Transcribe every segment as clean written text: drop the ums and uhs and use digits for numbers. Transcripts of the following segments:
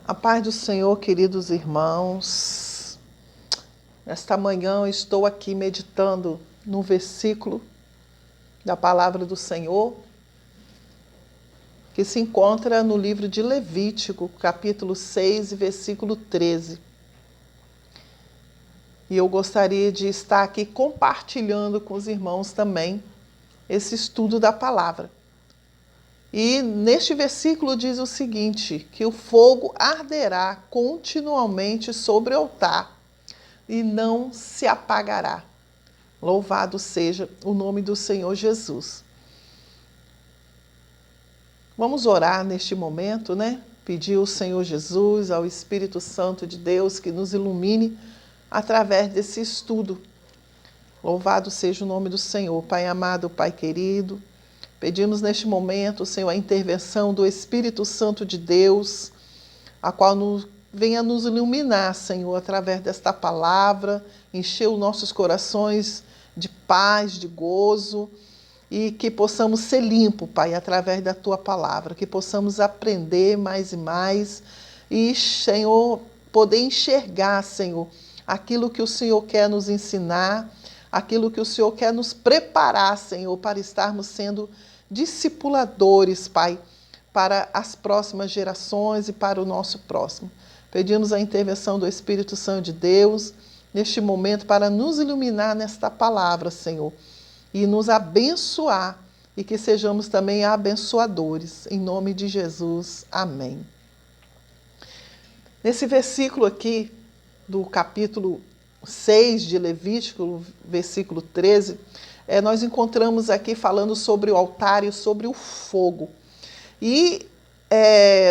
A paz do Senhor, queridos irmãos. Nesta manhã eu estou aqui meditando no versículo da palavra do Senhor, que se encontra no livro de Levítico, capítulo 6, versículo 13. E eu gostaria de estar aqui compartilhando com os irmãos também esse estudo da palavra. E neste versículo diz o seguinte, que o fogo arderá continuamente sobre o altar e não se apagará. Louvado seja o nome do Senhor Jesus. Vamos orar neste momento, né? Pedir ao Senhor Jesus, ao Espírito Santo de Deus, que nos ilumine através desse estudo. Louvado seja o nome do Senhor. Pai amado, Pai querido, pedimos neste momento, Senhor, a intervenção do Espírito Santo de Deus, a qual venha nos iluminar, Senhor, através desta palavra, encher os nossos corações de paz, de gozo, e que possamos ser limpos, Pai, através da Tua palavra, que possamos aprender mais e mais, e, Senhor, poder enxergar, Senhor, aquilo que o Senhor quer nos ensinar, aquilo que o Senhor quer nos preparar, Senhor, para estarmos sendo discipuladores, Pai, para as próximas gerações e para o nosso próximo. Pedimos a intervenção do Espírito Santo de Deus neste momento para nos iluminar nesta palavra, Senhor, e nos abençoar e que sejamos também abençoadores. Em nome de Jesus. Amém. Nesse versículo aqui do capítulo 6 de Levítico, versículo 13, nós encontramos aqui falando sobre o altar e sobre o fogo. E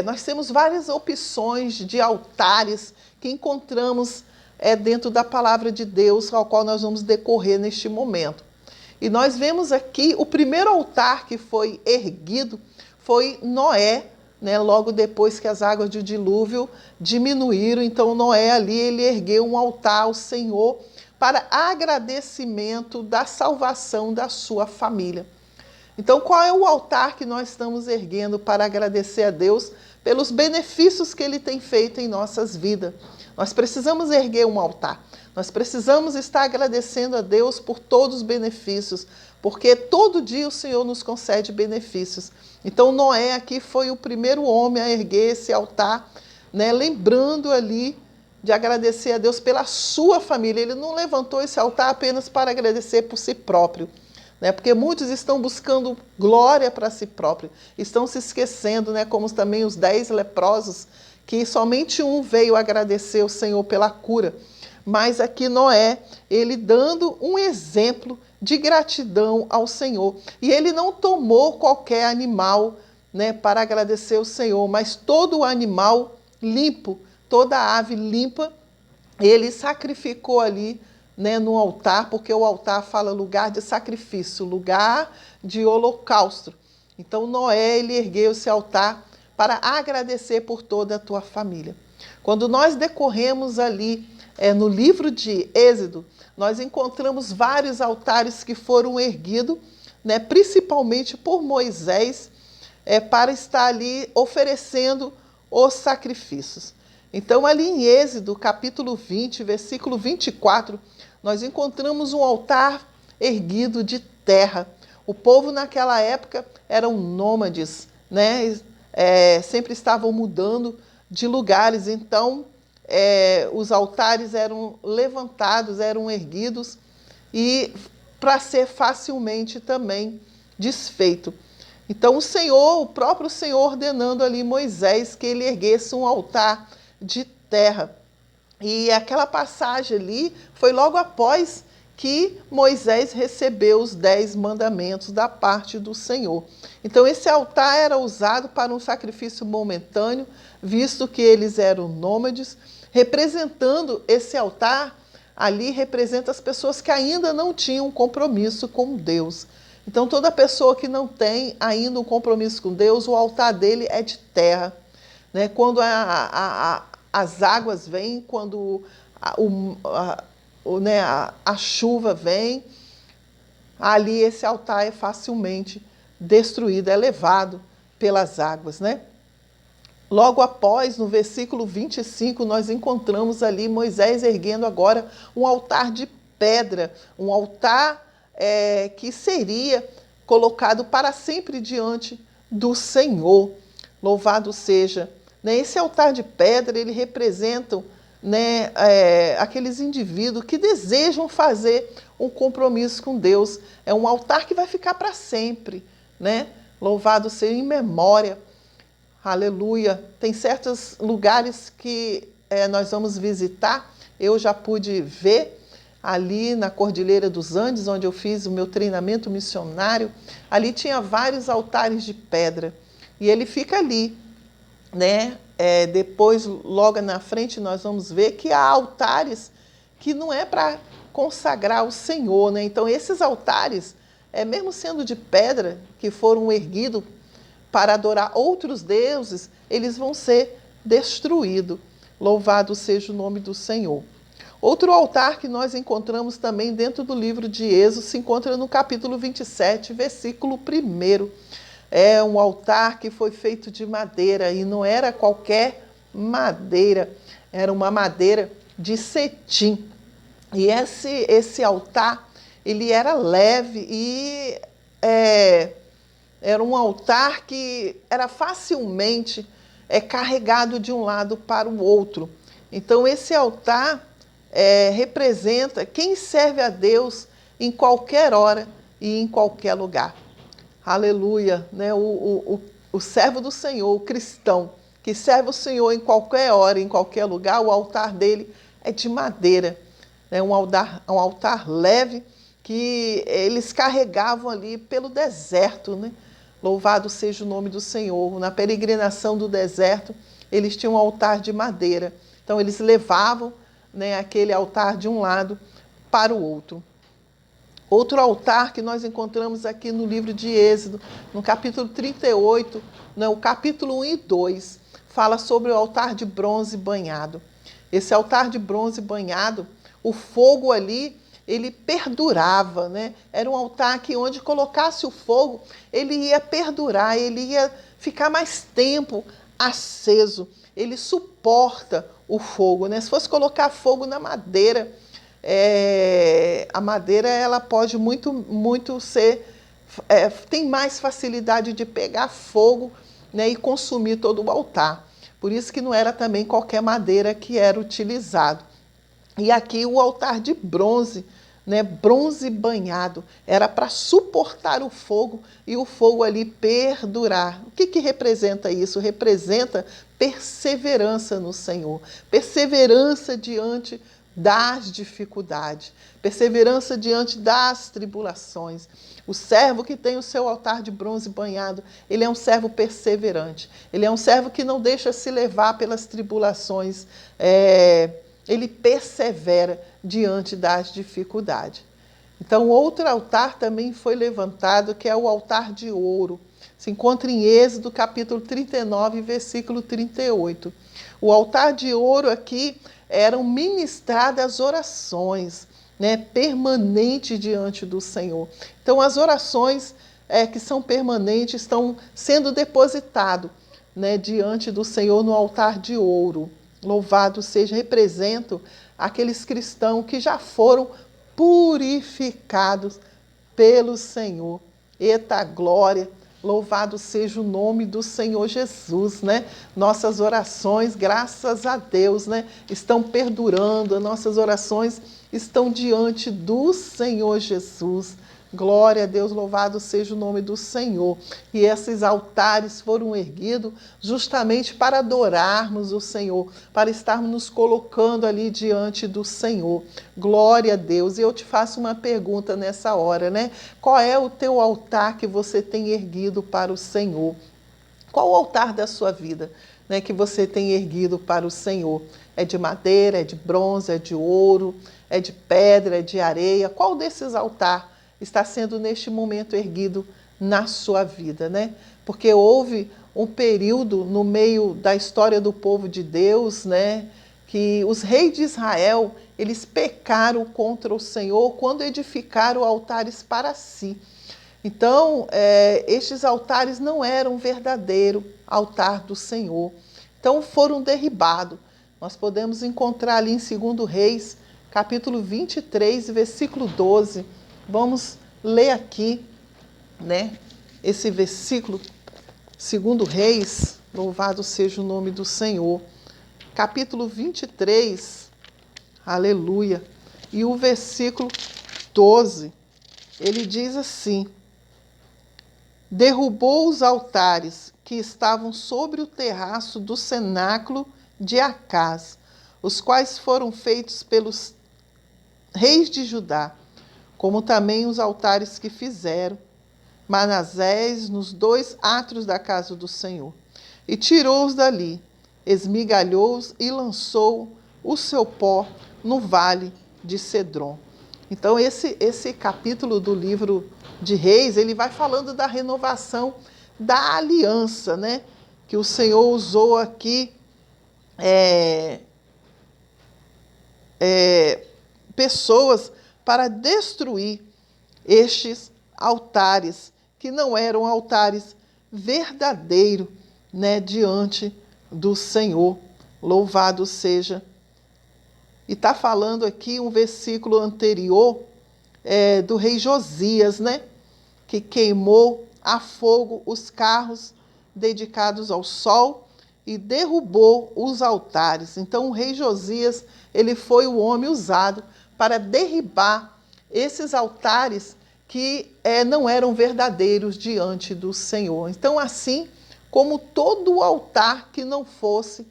nós temos várias opções de altares que encontramos dentro da palavra de Deus, ao qual nós vamos decorrer neste momento. E nós vemos aqui o primeiro altar que foi erguido foi Noé, né, logo depois que as águas do dilúvio diminuíram. Então Noé ali ele ergueu um altar ao Senhor para agradecimento da salvação da sua família. Então, qual é o altar que nós estamos erguendo para agradecer a Deus pelos benefícios que Ele tem feito em nossas vidas? Nós precisamos erguer um altar. Nós precisamos estar agradecendo a Deus por todos os benefícios, porque todo dia o Senhor nos concede benefícios. Então, Noé aqui foi o primeiro homem a erguer esse altar, né, lembrando ali de agradecer a Deus pela sua família. Ele não levantou esse altar apenas para agradecer por si próprio, né? Porque muitos estão buscando glória para si próprio, estão se esquecendo, né? Como também os 10 leprosos, que somente um veio agradecer ao Senhor pela cura. Mas aqui Noé, ele dando um exemplo de gratidão ao Senhor. E ele não tomou qualquer animal, né, para agradecer ao Senhor, mas todo o animal limpo, toda a ave limpa, ele sacrificou ali, né, no altar, porque o altar fala lugar de sacrifício, lugar de holocausto. Então Noé, ele ergueu esse altar para agradecer por toda a tua família. Quando nós decorremos ali no livro de Êxodo, nós encontramos vários altares que foram erguidos, né, principalmente por Moisés, para estar ali oferecendo os sacrifícios. Então, ali em Êxodo, capítulo 20, versículo 24, nós encontramos um altar erguido de terra. O povo naquela época eram nômades, né? Sempre estavam mudando de lugares. Então, os altares eram levantados, eram erguidos, e para ser facilmente também desfeito. Então, o próprio Senhor ordenando ali Moisés que ele erguesse um altar de terra. E aquela passagem ali foi logo após que Moisés recebeu os 10 mandamentos da parte do Senhor. Então esse altar era usado para um sacrifício momentâneo, visto que eles eram nômades, representando esse altar ali, representa as pessoas que ainda não tinham um compromisso com Deus. Então toda pessoa que não tem ainda um compromisso com Deus, o altar dele é de terra, né? Quando as águas vêm, quando a chuva vem, ali esse altar é facilmente destruído, é levado pelas águas, né? Logo após, no versículo 25, nós encontramos ali Moisés erguendo agora um altar de pedra, um altar que seria colocado para sempre diante do Senhor. Louvado seja. Esse altar de pedra, ele representa aqueles indivíduos que desejam fazer um compromisso com Deus. É um altar que vai ficar para sempre, né? Louvado seja, em memória. Aleluia. Tem certos lugares que nós vamos visitar. Eu já pude ver ali na Cordilheira dos Andes, onde eu fiz o meu treinamento missionário. Ali tinha vários altares de pedra. E ele fica ali, né? Depois, logo na frente, nós vamos ver que há altares que não é para consagrar o Senhor, né? Então, esses altares, mesmo sendo de pedra, que foram erguidos para adorar outros deuses, eles vão ser destruídos. Louvado seja o nome do Senhor. Outro altar que nós encontramos também dentro do livro de Êxodo se encontra no capítulo 27, versículo 1. É um altar que foi feito de madeira, e não era qualquer madeira, era uma madeira de cetim. E esse altar, ele era leve e era um altar que era facilmente carregado de um lado para o outro. Então, esse altar representa quem serve a Deus em qualquer hora e em qualquer lugar. Aleluia, né? O servo do Senhor, o cristão, que serve o Senhor em qualquer hora, em qualquer lugar, o altar dele é de madeira. É um altar leve que eles carregavam ali pelo deserto, né? Louvado seja o nome do Senhor. Na peregrinação do deserto, eles tinham um altar de madeira. Então, eles levavam, né, aquele altar de um lado para o outro. Outro altar que nós encontramos aqui no livro de Êxodo, no capítulo 38, né, o capítulo 1 e 2, fala sobre o altar de bronze banhado. Esse altar de bronze banhado, o fogo ali, ele perdurava, né? Era um altar que onde colocasse o fogo, ele ia perdurar, ele ia ficar mais tempo aceso. Ele suporta o fogo, né? Se fosse colocar fogo na madeira, a madeira ela pode muito ser, tem mais facilidade de pegar fogo, né, e consumir todo o altar. Por isso que não era também qualquer madeira que era utilizado. E aqui o altar de bronze, né, bronze banhado, era para suportar o fogo e o fogo ali perdurar. O que representa isso? Representa perseverança no Senhor, perseverança diante das dificuldades, perseverança diante das tribulações. O servo que tem o seu altar de bronze banhado, ele é um servo perseverante, ele é um servo que não deixa se levar pelas tribulações, ele persevera diante das dificuldades. Então, outro altar também foi levantado, que é o altar de ouro. Se encontra em Êxodo, capítulo 39, versículo 38. O altar de ouro aqui eram ministradas orações, né, permanentes diante do Senhor. Então, as orações que são permanentes estão sendo depositadas, né, diante do Senhor no altar de ouro. Louvado seja, representam aqueles cristãos que já foram purificados pelo Senhor. Eita glória! Louvado seja o nome do Senhor Jesus, né? Nossas orações, graças a Deus, né, estão perdurando, nossas orações estão diante do Senhor Jesus. Glória a Deus, louvado seja o nome do Senhor. E esses altares foram erguidos justamente para adorarmos o Senhor, para estarmos nos colocando ali diante do Senhor. Glória a Deus. E eu te faço uma pergunta nessa hora, né? Qual é o teu altar que você tem erguido para o Senhor? Qual o altar da sua vida, né, que você tem erguido para o Senhor? É de madeira, é de bronze, é de ouro, é de pedra, é de areia? Qual desses altares está sendo neste momento erguido na sua vida, né? Porque houve um período no meio da história do povo de Deus, né, que os reis de Israel, eles pecaram contra o Senhor quando edificaram altares para si. Então, estes altares não eram verdadeiro altar do Senhor. Então foram derribados. Nós podemos encontrar ali em 2 Reis, capítulo 23, versículo 12. Vamos ler aqui, né, esse versículo, 2 Reis, louvado seja o nome do Senhor. Capítulo 23, aleluia. E o versículo 12, ele diz assim: derrubou os altares que estavam sobre o terraço do cenáculo de Acaz, os quais foram feitos pelos reis de Judá, como também os altares que fizeram Manassés nos 2 átrios da casa do Senhor. E tirou-os dali, esmigalhou-os e lançou o seu pó no vale de Cedron. Então esse capítulo do livro de Reis, ele vai falando da renovação da aliança, né? Que o Senhor usou aqui pessoas para destruir estes altares, que não eram altares verdadeiros, né, diante do Senhor. Louvado seja. E está falando aqui um versículo anterior do rei Josias, né, que queimou a fogo os carros dedicados ao sol e derrubou os altares. Então o rei Josias, ele foi o homem usado para derribar esses altares que não eram verdadeiros diante do Senhor. Então, assim como todo altar que não fosse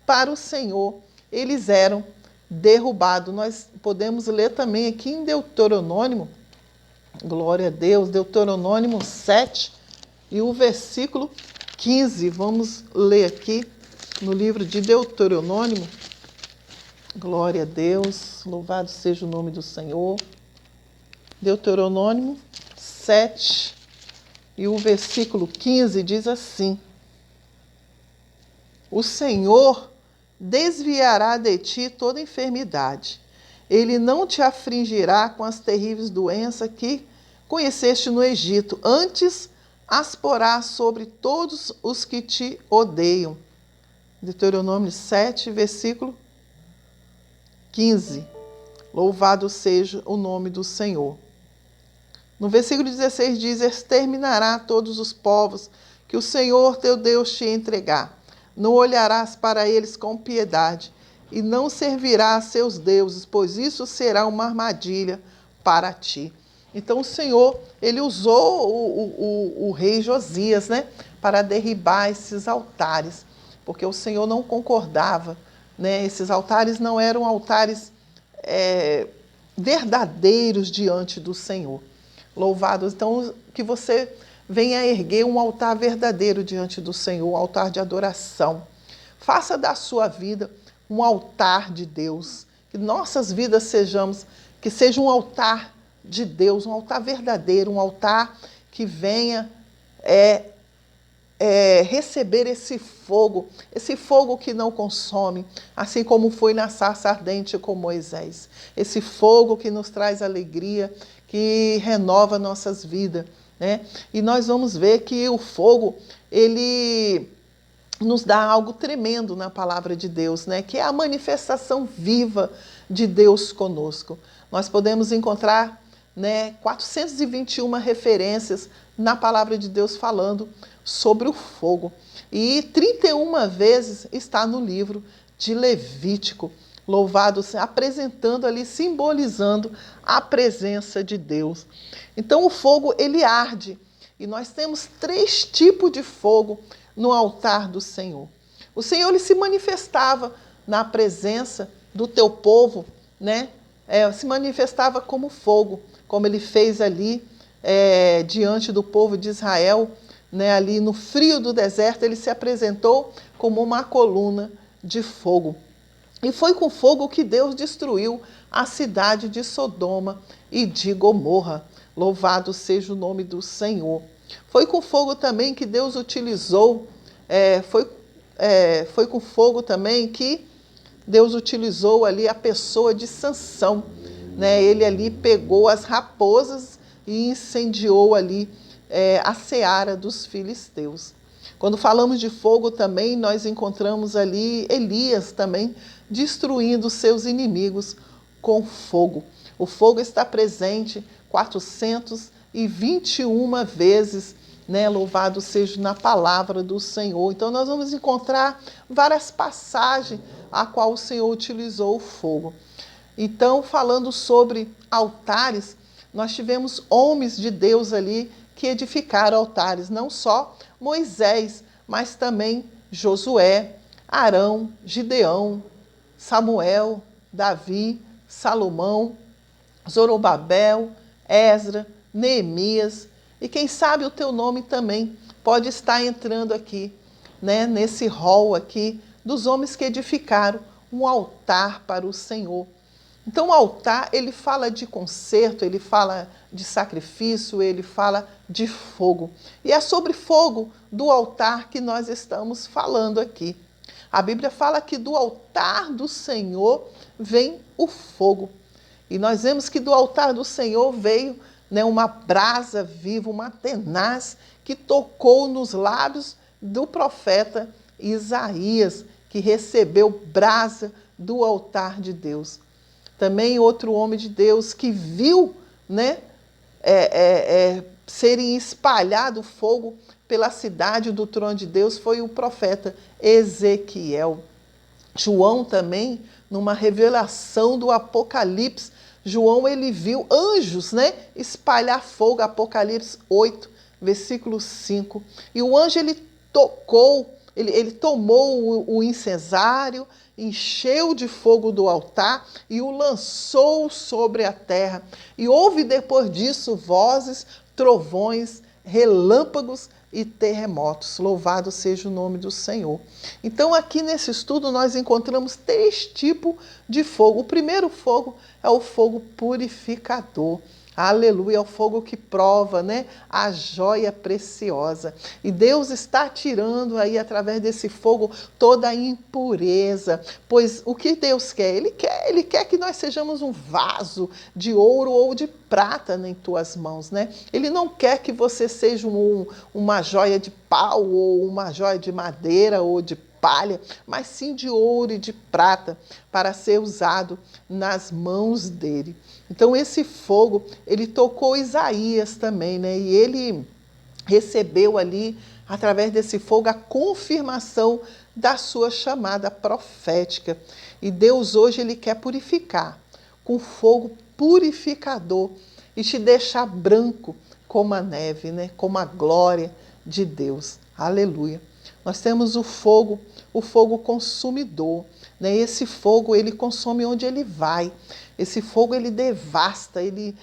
para o Senhor, eles eram derrubados. Nós podemos ler também aqui em Deuteronômio, glória a Deus, Deuteronômio 7 e o versículo 15. Vamos ler aqui no livro de Deuteronômio. Glória a Deus, louvado seja o nome do Senhor. Deuteronômio 7 e o versículo 15 diz assim: o Senhor desviará de ti toda enfermidade. Ele não te afligirá com as terríveis doenças que conheceste no Egito. Antes as porá sobre todos os que te odeiam. Deuteronômio 7, versículo 15. Louvado seja o nome do Senhor. No versículo 16 diz: exterminará todos os povos que o Senhor teu Deus te entregar. Não olharás para eles com piedade e não servirás a seus deuses, pois isso será uma armadilha para ti. Então o Senhor, ele usou o rei Josias, né, para derribar esses altares, porque o Senhor não concordava, né? Esses altares não eram altares verdadeiros diante do Senhor. Louvados, então, que você venha erguer um altar verdadeiro diante do Senhor, um altar de adoração. Faça da sua vida um altar de Deus, que nossas vidas que seja um altar de Deus, um altar verdadeiro, um altar que venha receber esse fogo que não consome, assim como foi na sarça ardente com Moisés. Esse fogo que nos traz alegria, que renova nossas vidas, né? E nós vamos ver que o fogo, ele nos dá algo tremendo na palavra de Deus, né? Que é a manifestação viva de Deus conosco. Nós podemos encontrar, né, 421 referências na palavra de Deus falando sobre o fogo. E 31 vezes está no livro de Levítico, louvado, apresentando ali, simbolizando a presença de Deus. Então o fogo, ele arde. E nós temos 3 tipos de fogo no altar do Senhor. O Senhor, ele se manifestava na presença do teu povo, né? Se manifestava como fogo, como ele fez ali diante do povo de Israel, né? Ali no frio do deserto, ele se apresentou como uma coluna de fogo. E foi com fogo que Deus destruiu a cidade de Sodoma e de Gomorra. Louvado seja o nome do Senhor. Foi com fogo também que Deus utilizou, foi com fogo também que Deus utilizou ali a pessoa de Sansão, né? Ele ali pegou as raposas e incendiou ali a seara dos filisteus. Quando falamos de fogo também, nós encontramos ali Elias também destruindo seus inimigos com fogo. O fogo está presente 421 vezes, né? Louvado seja na palavra do Senhor. Então nós vamos encontrar várias passagens a qual o Senhor utilizou o fogo. Então, falando sobre altares, nós tivemos homens de Deus ali que edificaram altares, não só Moisés, mas também Josué, Arão, Gideão, Samuel, Davi, Salomão, Zorobabel, Esdra, Neemias, e quem sabe o teu nome também pode estar entrando aqui, né, nesse rol aqui dos homens que edificaram um altar para o Senhor. Então o altar, ele fala de concerto, ele fala de sacrifício, ele fala de fogo. E é sobre fogo do altar que nós estamos falando aqui. A Bíblia fala que do altar do Senhor vem o fogo. E nós vemos que do altar do Senhor veio, né, uma brasa viva, uma tenaz, que tocou nos lábios do profeta Isaías, que recebeu brasa do altar de Deus. Também outro homem de Deus que viu, né, serem espalhado fogo pela cidade do trono de Deus foi o profeta Ezequiel. João também, numa revelação do Apocalipse, João ele viu anjos, né, espalhar fogo, Apocalipse 8, versículo 5. E o anjo ele tocou, ele tomou o incensário, encheu de fogo do altar e o lançou sobre a terra. E houve depois disso vozes, trovões, relâmpagos e terremotos. Louvado seja o nome do Senhor. Então aqui nesse estudo nós encontramos 3 tipos de fogo. O primeiro fogo é o fogo purificador. Aleluia, é o fogo que prova, né, a joia preciosa. E Deus está tirando aí, através desse fogo, toda a impureza. Pois o que Deus quer? Ele quer que nós sejamos um vaso de ouro ou de prata em tuas mãos, né? Ele não quer que você seja uma joia de pau ou uma joia de madeira ou de palha, mas sim de ouro e de prata, para ser usado nas mãos dele. Então esse fogo, ele tocou Isaías também, né? E ele recebeu ali, através desse fogo, a confirmação da sua chamada profética. E Deus hoje, ele quer purificar com fogo purificador e te deixar branco como a neve, né? Como a glória de Deus. Aleluia. Nós temos o fogo consumidor, né? Esse fogo, ele consome onde ele vai. Esse fogo, ele devasta, ele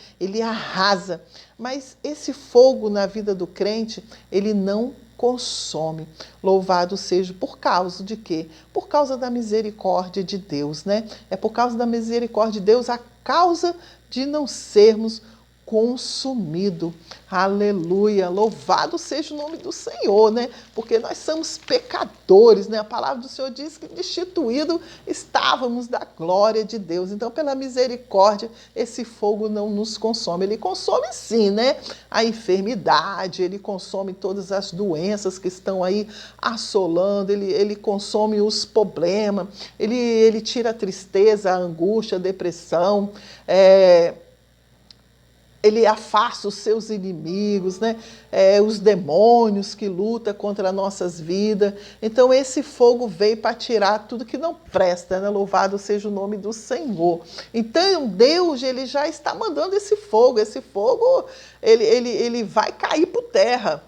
arrasa. Mas esse fogo na vida do crente, ele não consome. Louvado seja por causa de quê? Por causa da misericórdia de Deus, né? É por causa da misericórdia de Deus, a causa de não sermos consumido. Aleluia, louvado seja o nome do Senhor, né? Porque nós somos pecadores, né? A palavra do Senhor diz que destituído estávamos da glória de Deus. Então, pela misericórdia, esse fogo não nos consome. Ele consome sim, né? A enfermidade, ele consome todas as doenças que estão aí assolando, ele consome os problemas, ele tira a tristeza, a angústia, a depressão, ele afasta os seus inimigos, né? Os demônios que lutam contra as nossas vidas. Então esse fogo veio para tirar tudo que não presta, né? Louvado seja o nome do Senhor. Então Deus, ele já está mandando esse fogo ele vai cair por terra,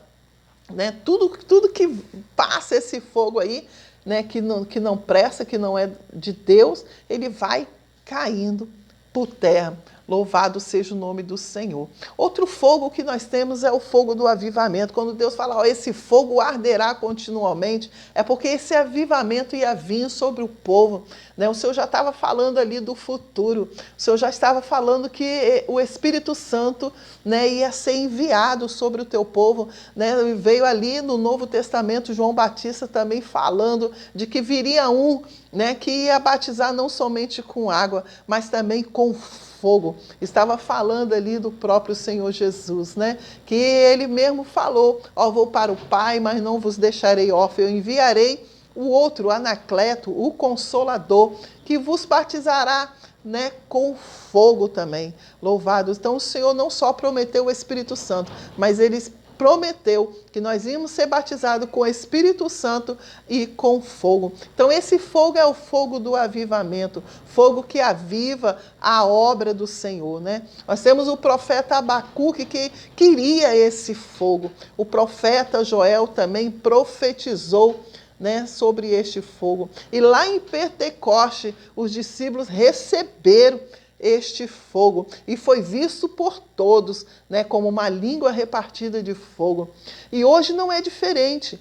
né? Tudo que passa esse fogo aí, né? que não presta, que não é de Deus, ele vai caindo por terra. Louvado seja o nome do Senhor. Outro fogo que nós temos é o fogo do avivamento. Quando Deus fala, ó, esse fogo arderá continuamente, é porque esse avivamento ia vir sobre o povo, né? O Senhor já estava falando ali do futuro. O Senhor já estava falando que o Espírito Santo, né, ia ser enviado sobre o teu povo, né? Veio ali no Novo Testamento João Batista também falando de que viria um, né, que ia batizar não somente com água, mas também com fogo. fogo. Estava falando ali do próprio Senhor Jesus, né? Que ele mesmo falou, ó, vou para o Pai, mas não vos deixarei órfão, eu enviarei o outro, o Anacleto, o Consolador, que vos batizará, né, com fogo também. Louvado. Então o Senhor não só prometeu o Espírito Santo, mas ele prometeu que nós íamos ser batizados com o Espírito Santo e com fogo. Então esse fogo é o fogo do avivamento, fogo que aviva a obra do Senhor, né? Nós temos o profeta Abacuque que queria esse fogo. O profeta Joel também profetizou, né, sobre este fogo. E lá em Pentecoste, os discípulos receberam este fogo e foi visto por todos, né, como uma língua repartida de fogo. E hoje não é diferente,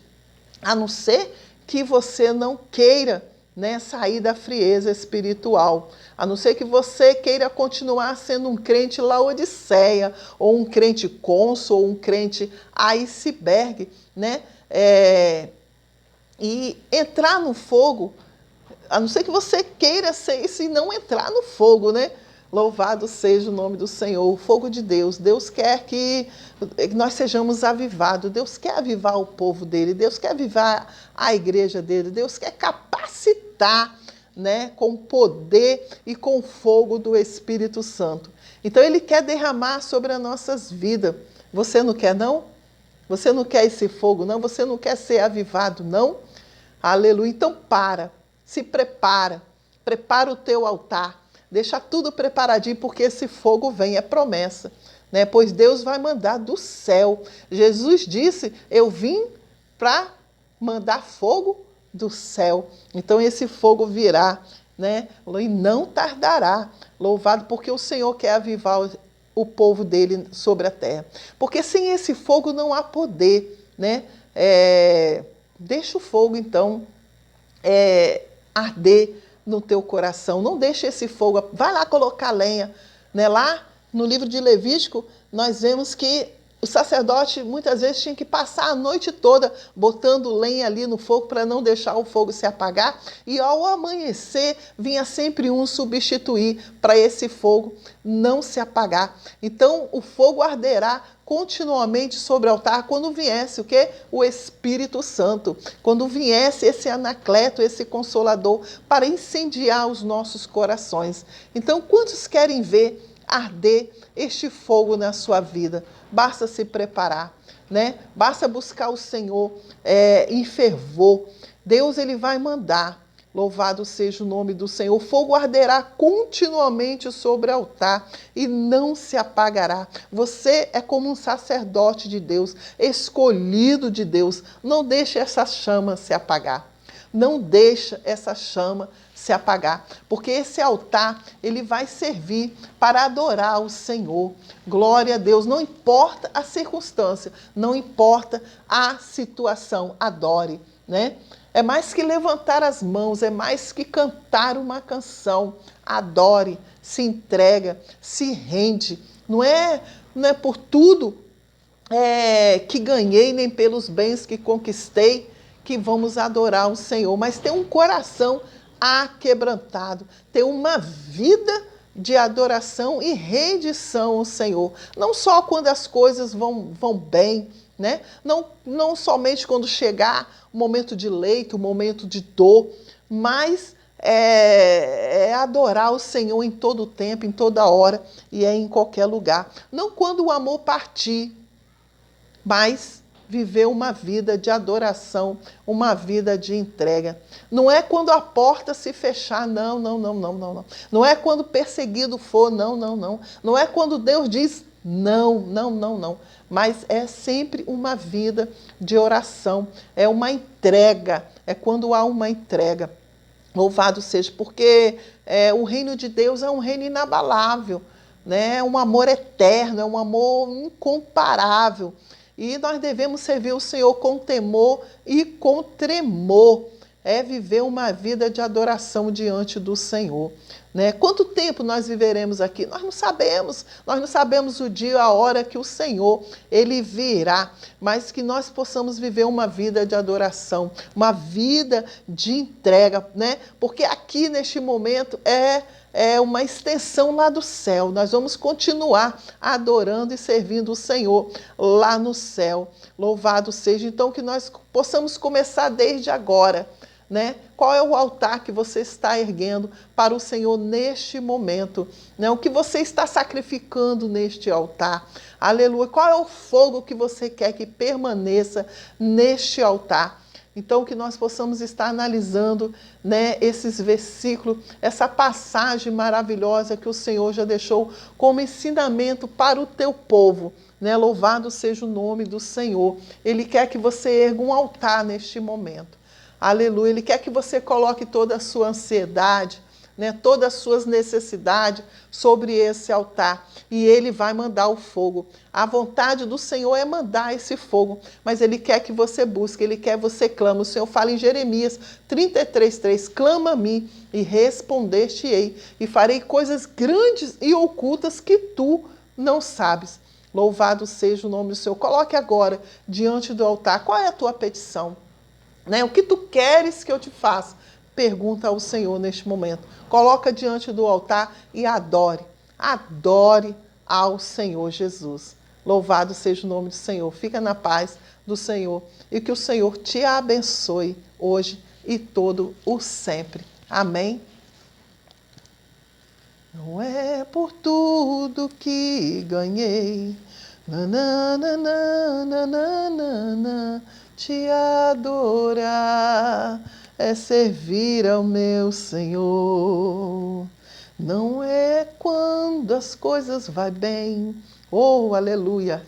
a não ser que você não queira, né, sair da frieza espiritual, a não ser que você queira continuar sendo um crente Laodiceia, ou um crente cônsul, ou um crente iceberg, né, e entrar no fogo, a não ser que você queira ser isso e não entrar no fogo, né? Louvado seja o nome do Senhor, o fogo de Deus. Deus quer que nós sejamos avivados, Deus quer avivar o povo dele, Deus quer avivar a igreja dele, Deus quer capacitar, né, com poder e com fogo do Espírito Santo. Então ele quer derramar sobre as nossas vidas. Você não quer, não? Você não quer esse fogo, não? Você não quer ser avivado, não? Aleluia. Então se prepara o teu altar, deixa tudo preparadinho, porque esse fogo vem, é promessa, né? Pois Deus vai mandar do céu. Jesus disse, eu vim para mandar fogo do céu. Então esse fogo virá, né? E não tardará. Louvado, porque o Senhor quer avivar o povo dele sobre a terra. Porque sem esse fogo não há poder, né? Deixa o fogo, então, arder no teu coração. Não deixe esse fogo. Vai lá colocar lenha, né? Lá no livro de Levítico, nós vemos que o sacerdote muitas vezes tinha que passar a noite toda botando lenha ali no fogo para não deixar o fogo se apagar. E ao amanhecer vinha sempre um substituir para esse fogo não se apagar. Então o fogo arderá continuamente sobre o altar quando viesse o quê? O Espírito Santo. Quando viesse esse Anacleto, esse Consolador, para incendiar os nossos corações. Então quantos querem ver arder este fogo na sua vida? Basta se preparar, né? Basta buscar o Senhor em fervor. Deus, ele vai mandar. Louvado seja o nome do Senhor. O fogo arderá continuamente sobre o altar e não se apagará. Você é como um sacerdote de Deus, escolhido de Deus. Não deixe essa chama se apagar. Não deixa essa chama se apagar, porque esse altar, ele vai servir para adorar o Senhor. Glória a Deus, não importa a circunstância, não importa a situação, adore, né? É mais que levantar as mãos, é mais que cantar uma canção. Adore, se entrega, se rende. Não é por tudo que ganhei, nem pelos bens que conquistei, que vamos adorar o Senhor, mas ter um coração aquebrantado, ter uma vida de adoração e rendição ao Senhor. Não só quando as coisas vão bem, né? Não somente quando chegar o momento de leito, o momento de dor, mas adorar o Senhor em todo o tempo, em toda hora e em qualquer lugar. Não quando o amor partir, mas viver uma vida de adoração, uma vida de entrega. Não é quando a porta se fechar, não. Não é quando perseguido for, não. Não é quando Deus diz não. Mas é sempre uma vida de oração, é uma entrega, é quando há uma entrega. Louvado seja, porque o reino de Deus é um reino inabalável, né? É um amor eterno, é um amor incomparável. E nós devemos servir o Senhor com temor e com tremor. É viver uma vida de adoração diante do Senhor. né? Quanto tempo nós viveremos aqui? Nós não sabemos o dia, a hora que o Senhor, Ele virá, mas que nós possamos viver uma vida de adoração, uma vida de entrega, né? Porque aqui neste momento é uma extensão lá do céu. Nós vamos continuar adorando e servindo o Senhor lá no céu. Louvado seja. Então, que nós possamos começar desde agora, né? Qual é o altar que você está erguendo para o Senhor neste momento? Né? O que você está sacrificando neste altar? Aleluia. Qual é o fogo que você quer que permaneça neste altar? Então, que nós possamos estar analisando, né, esses versículos, essa passagem maravilhosa que o Senhor já deixou como ensinamento para o teu povo. Né? Louvado seja o nome do Senhor. Ele quer que você erga um altar neste momento. Aleluia. Ele quer que você coloque toda a sua ansiedade, né, todas as suas necessidades sobre esse altar. E Ele vai mandar o fogo. A vontade do Senhor é mandar esse fogo, mas Ele quer que você busque, Ele quer que você clame. O Senhor fala em Jeremias 33:3, clama a mim e respondeste-ei, e farei coisas grandes e ocultas que tu não sabes. Louvado seja o nome do Senhor. Coloque agora diante do altar, qual é a tua petição? Né? O que tu queres que eu te faça? Pergunta ao Senhor neste momento. Coloca diante do altar e adore. Adore ao Senhor Jesus. Louvado seja o nome do Senhor. Fica na paz do Senhor e que o Senhor te abençoe hoje e todo o sempre. Amém. Não é por tudo que ganhei, nananana, te adorar é servir ao meu Senhor. Não é quando as coisas vai bem, oh aleluia,